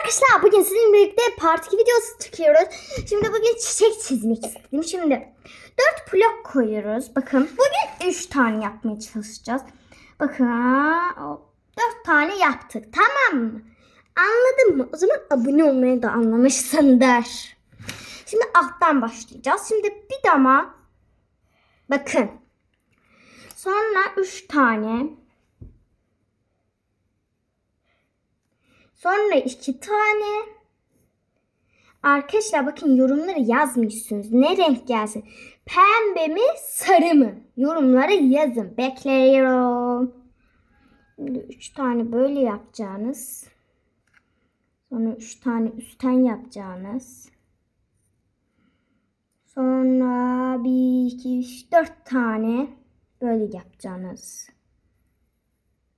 Arkadaşlar bugün sizinle birlikte part 2 videosu çekiyoruz. Şimdi bugün çiçek çizmek istedim. Şimdi 4 blok koyuyoruz. Bakın bugün 3 tane yapmaya çalışacağız. Bakın 4 tane yaptık, tamam mı? Anladın mı? O zaman abone olmayı da anlamışsındır. Şimdi alttan başlayacağız. Şimdi bir dama bakın. Sonra 3 tane. Sonra 2 tane. Arkadaşlar bakın yorumları yazmışsınız. Ne renk gelsin? Pembe mi, sarı mı? Yorumlara yazın. Bekliyorum. Şimdi 3 tane böyle yapacağınız. Sonra 3 tane üstten yapacağınız. Sonra 1, 2, 3, 4 tane böyle yapacağınız.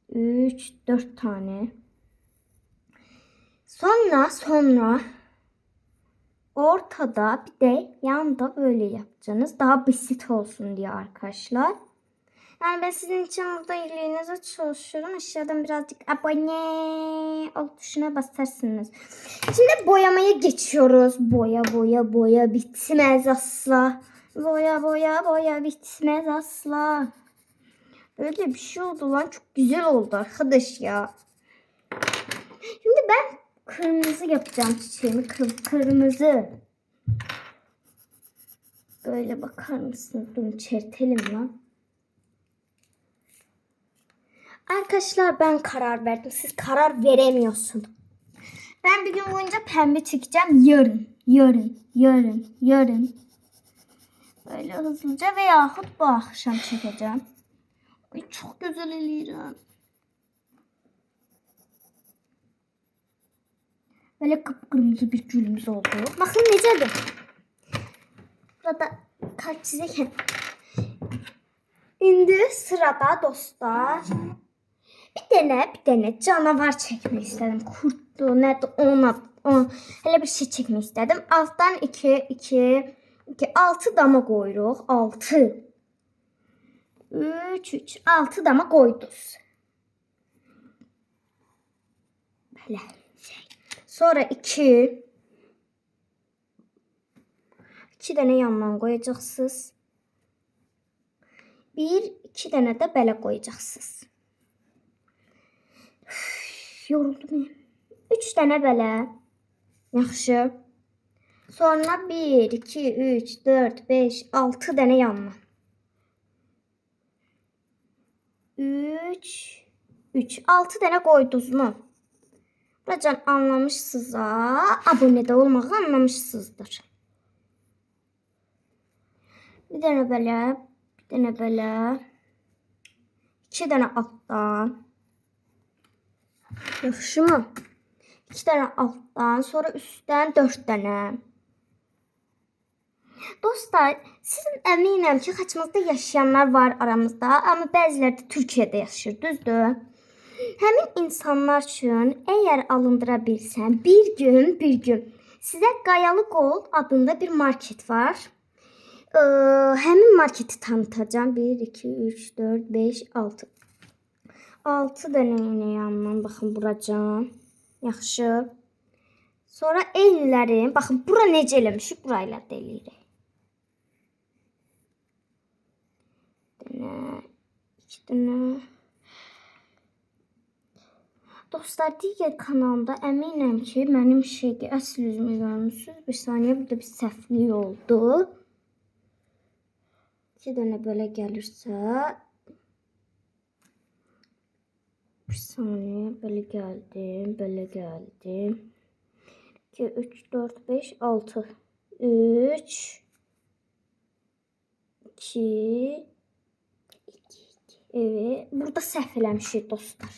3, 4 tane. Sonra ortada bir de yanda böyle yapacaksınız. Daha basit olsun diye arkadaşlar. Yani ben sizin için burada iyiliğinize çalışıyorum. Aşağıdan birazcık abone ol tuşuna basarsınız. Şimdi boyamaya geçiyoruz. Boya bitmez asla. Boya bitmez asla. Öyle bir şey oldu lan. Çok güzel oldu arkadaş ya. Şimdi ben kırmızı yapacağım çiçeğimi. Kırmızı. Böyle bakar mısınız? Bunu çertelim lan. Arkadaşlar ben karar verdim. Siz karar veremiyorsunuz. Ben bir gün boyunca pembe çekeceğim. Yarın. Böyle hızlıca veyahut bu akşam çekeceğim. Ay çok güzel eliyorum. Böyle kıpkırmızı bir gülümüz oldu. Bakın necedir? Burada kalp çizerken. Şimdi sırada dostlar. Bir tane canavar çekmek istedim. Kurtlu nerede ona hele bir şey çekmek istedim. Alttan 2 6 dama koyuruq. 6 3 6 dama koyduz. Böyle. Sonra 2 dənə yandan qoyacaqsınız. 2 dənə də belə qoyacaqsınız. Yoruldum. 3 dənə belə. Yaxşı. Sonra 1 2 3 4 5 6 dənə yandan. 3 6 dənə qoydunuz mu? Buracan anlamışsınızsa, abone də olmağı anlamışsınızdır. Bir dənə belə. 2 dənə altdan. Yaxşı mı? 2 dənə altdan, sonra üstdən 4 dənə. Dostlar, sizin əminəm ki, Xaçmazda yaşayanlar var aramızda, amma bəziləri də Türkiyədə yaşayır, düzdür? Həmin insanlar üçün əgər alındıra bilsəm, bir gün sizə Qayalı Qol adında bir market var. Həmin marketi tanıtacağım. 1 2 3 4 5 6. 6 dənə yandan baxın buracan. Yaxşı. Sonra eyniləri, baxın bura necə eləmişik, burayla da eləyirik. 2 dənə. Dostlar, digər kanalda əminəm ki, mənim əsl üzümü görmüşsünüz. Bir saniyə, burada bir səhvlik oldu. 2 dənə belə gəlirsə. Bir saniyə, belə gəldim. 2, 3, 4, 5, 6. 3, 2, evet. Burada səhv eləmişik dostlar.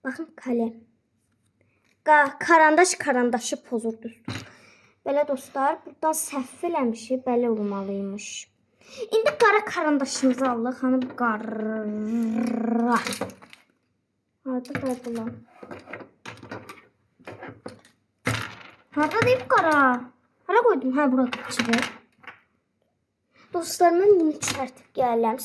Bakın kalem. Karandaşı pozurdu. Belə dostlar, buradan səhv eləmişik, belə olmalıymış. İndi qara karandaşımızı alırıq. Hani bu qara. Harada qaldı lan? Harada deyib qara? Hara qoydum? Hə, burada çıxır. Dostlar, mən bunu çərtib gələm.